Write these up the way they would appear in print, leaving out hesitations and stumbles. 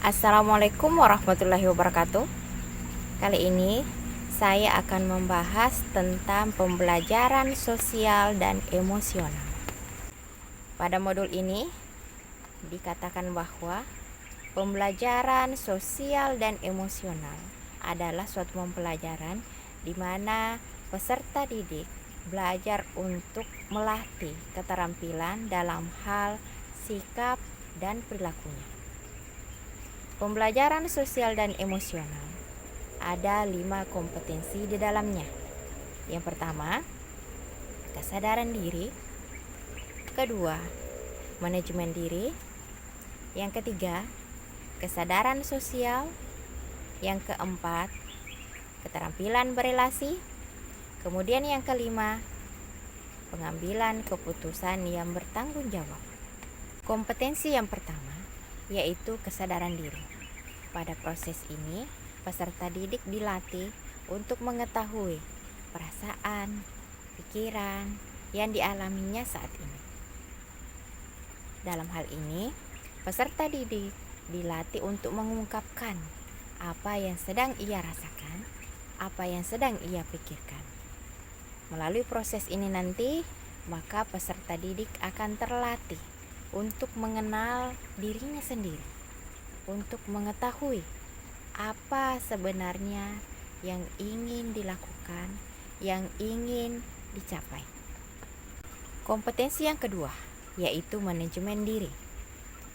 Assalamualaikum warahmatullahi wabarakatuh. Kali ini saya akan membahas tentang pembelajaran sosial dan emosional. Pada modul ini dikatakan bahwa pembelajaran sosial dan emosional adalah suatu pembelajaran di mana peserta didik belajar untuk melatih keterampilan dalam hal sikap dan perilakunya. Pembelajaran sosial dan emosional ada 5 kompetensi di dalamnya. Yang pertama, kesadaran diri. Kedua, manajemen diri. Yang ketiga, kesadaran sosial. Yang keempat, keterampilan berelasi. Kemudian yang kelima, pengambilan keputusan yang bertanggung jawab. Kompetensi yang pertama yaitu kesadaran diri. Pada proses ini, peserta didik dilatih untuk mengetahui perasaan, pikiran yang dialaminya saat ini. Dalam hal ini, peserta didik dilatih untuk mengungkapkan apa yang sedang ia rasakan, apa yang sedang ia pikirkan. Melalui proses ini nanti, maka peserta didik akan terlatih untuk mengenal dirinya sendiri, untuk mengetahui apa sebenarnya yang ingin dilakukan, yang ingin dicapai. Kompetensi yang kedua yaitu manajemen diri.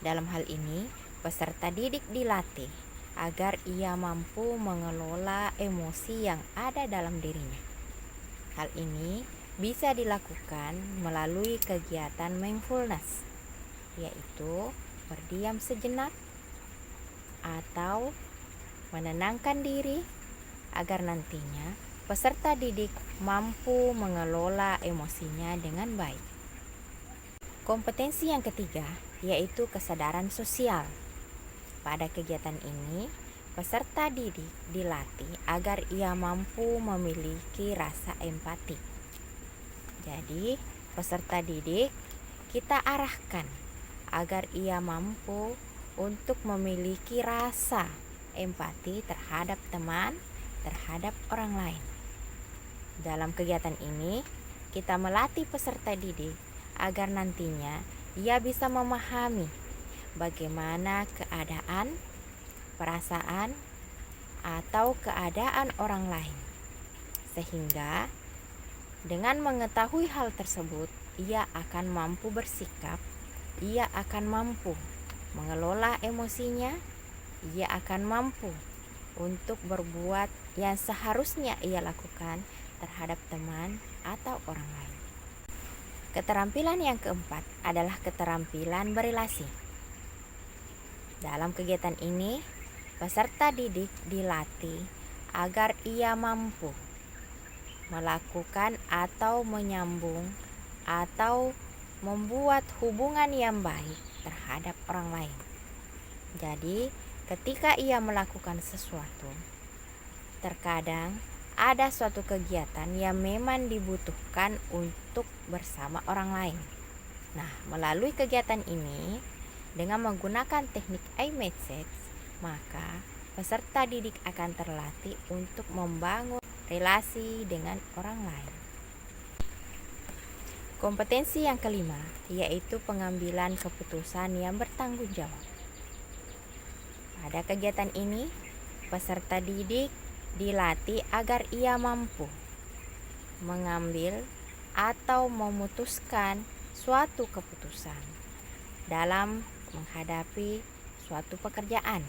Dalam hal ini, peserta didik dilatih agar ia mampu mengelola emosi yang ada dalam dirinya. Hal ini bisa dilakukan melalui kegiatan mindfulness, yaitu berdiam sejenak atau menenangkan diri agar nantinya peserta didik mampu mengelola emosinya dengan baik. Kompetensi yang ketiga yaitu kesadaran sosial. Pada kegiatan ini, peserta didik dilatih agar ia mampu memiliki rasa empati. Jadi, peserta didik kita arahkan agar ia mampu untuk memiliki rasa empati terhadap teman, terhadap orang lain. Dalam kegiatan ini, kita melatih peserta didik agar nantinya ia bisa memahami bagaimana keadaan, perasaan, atau keadaan orang lain. Sehingga dengan mengetahui hal tersebut, ia akan mampu bersikap, ia akan mampu mengelola emosinya, ia akan mampu untuk berbuat yang seharusnya ia lakukan terhadap teman atau orang lain. Keterampilan yang keempat adalah keterampilan berelasi. Dalam kegiatan ini, peserta didik dilatih agar ia mampu melakukan atau menyambung atau membuat hubungan yang baik terhadap orang lain. Jadi, ketika ia melakukan sesuatu, terkadang ada suatu kegiatan yang memang dibutuhkan untuk bersama orang lain. Nah, melalui kegiatan ini, dengan menggunakan teknik iMessage, maka peserta didik akan terlatih untuk membangun relasi dengan orang lain. Kompetensi yang kelima yaitu pengambilan keputusan yang bertanggung jawab. Pada kegiatan ini, peserta didik dilatih agar ia mampu mengambil atau memutuskan suatu keputusan dalam menghadapi suatu pekerjaan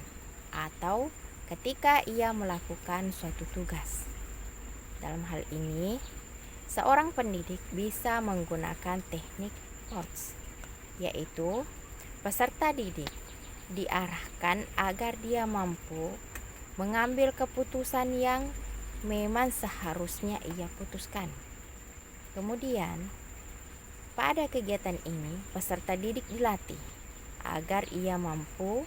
atau ketika ia melakukan suatu tugas. Dalam hal ini, seorang pendidik bisa menggunakan teknik POTS, yaitu peserta didik diarahkan agar dia mampu mengambil keputusan yang memang seharusnya ia putuskan. Kemudian, pada kegiatan ini, peserta didik dilatih agar ia mampu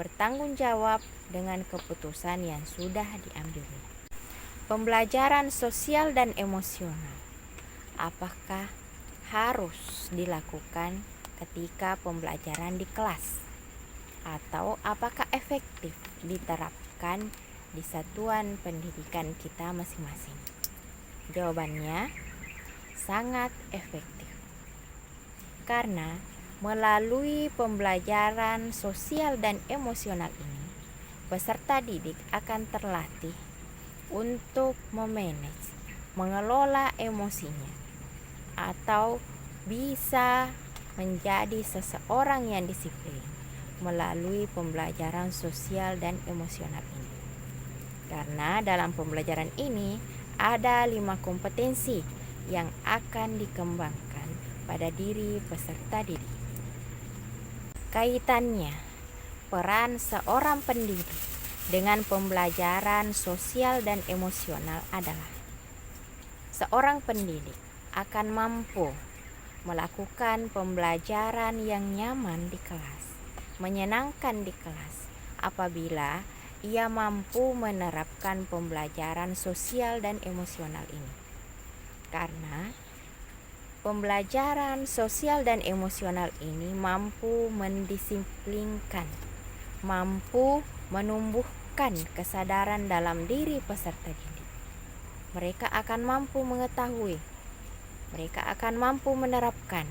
bertanggung jawab dengan keputusan yang sudah diambilnya. Pembelajaran sosial dan emosional. Apakah harus dilakukan ketika pembelajaran di kelas? atau apakah efektif diterapkan di satuan pendidikan kita masing-masing? Jawabannya sangat efektif. Karena melalui pembelajaran sosial dan emosional ini, peserta didik akan terlatih untuk memanage, mengelola emosinya, atau bisa menjadi seseorang yang disiplin melalui pembelajaran sosial dan emosional ini. Karena dalam pembelajaran ini ada 5 kompetensi yang akan dikembangkan pada diri peserta didik. Kaitannya, peran seorang pendidik dengan pembelajaran sosial dan emosional adalah seorang pendidik akan mampu melakukan pembelajaran yang nyaman di kelas, menyenangkan di kelas apabila ia mampu menerapkan pembelajaran sosial dan emosional ini. Karena pembelajaran sosial dan emosional ini mampu mendisiplinkan, mampu menumbuhkan kesadaran dalam diri peserta didik. Mereka akan mampu mengetahui, mereka akan mampu menerapkan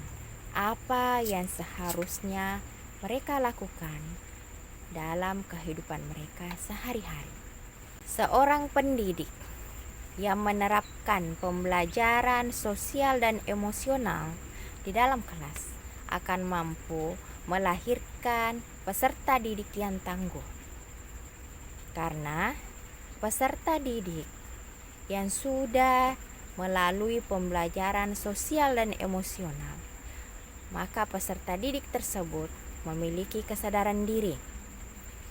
apa yang seharusnya mereka lakukan dalam kehidupan mereka sehari-hari. Seorang pendidik yang menerapkan pembelajaran sosial dan emosional di dalam kelas akan mampu melahirkan peserta didik yang tangguh. Karena peserta didik yang sudah melalui pembelajaran sosial dan emosional, maka peserta didik tersebut memiliki kesadaran diri,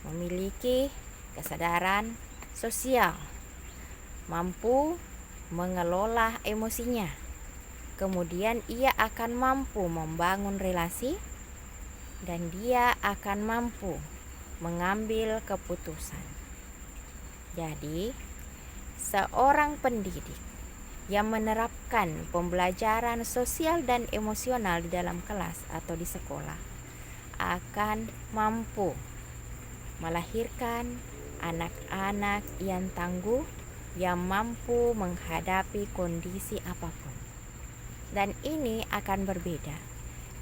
memiliki kesadaran sosial, mampu mengelola emosinya. Kemudian ia akan mampu membangun relasi dan dia akan mampu mengambil keputusan. Jadi, seorang pendidik yang menerapkan pembelajaran sosial dan emosional di dalam kelas atau di sekolah akan mampu melahirkan anak-anak yang tangguh, yang mampu menghadapi kondisi apapun. Dan ini akan berbeda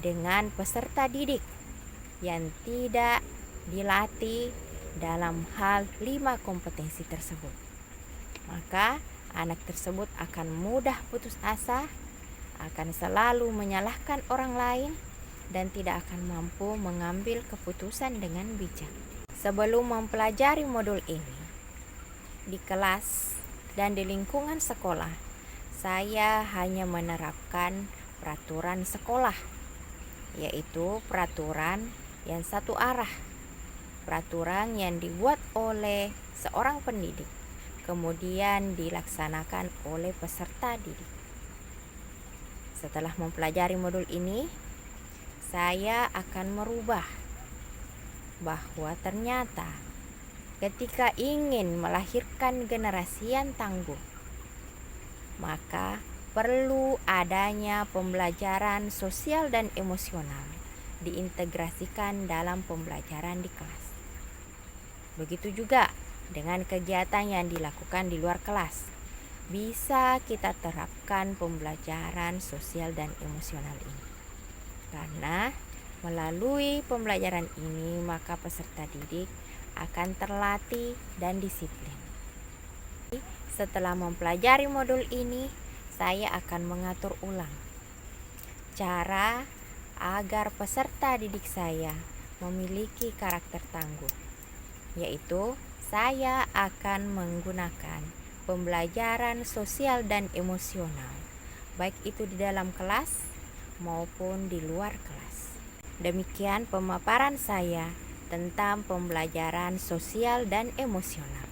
dengan peserta didik yang tidak dilatih dalam hal 5 kompetensi tersebut. Maka anak tersebut akan mudah putus asa, akan selalu menyalahkan orang lain, dan tidak akan mampu mengambil keputusan dengan bijak. Sebelum mempelajari modul ini di kelas dan di lingkungan sekolah, saya hanya menerapkan peraturan sekolah, yaitu peraturan yang satu arah, peraturan yang dibuat oleh seorang pendidik, kemudian dilaksanakan oleh peserta didik. Setelah mempelajari modul ini, saya akan merubah bahwa ternyata ketika ingin melahirkan generasi yang tangguh, maka perlu adanya pembelajaran sosial dan emosional diintegrasikan dalam pembelajaran di kelas. Begitu juga dengan kegiatan yang dilakukan di luar kelas, bisa kita terapkan pembelajaran sosial dan emosional ini. Karena melalui pembelajaran ini, maka peserta didik akan terlatih dan disiplin. Setelah mempelajari modul ini, saya akan mengatur ulang cara agar peserta didik saya memiliki karakter tangguh, yaitu saya akan menggunakan pembelajaran sosial dan emosional, baik itu di dalam kelas maupun di luar kelas. Demikian pemaparan saya tentang pembelajaran sosial dan emosional.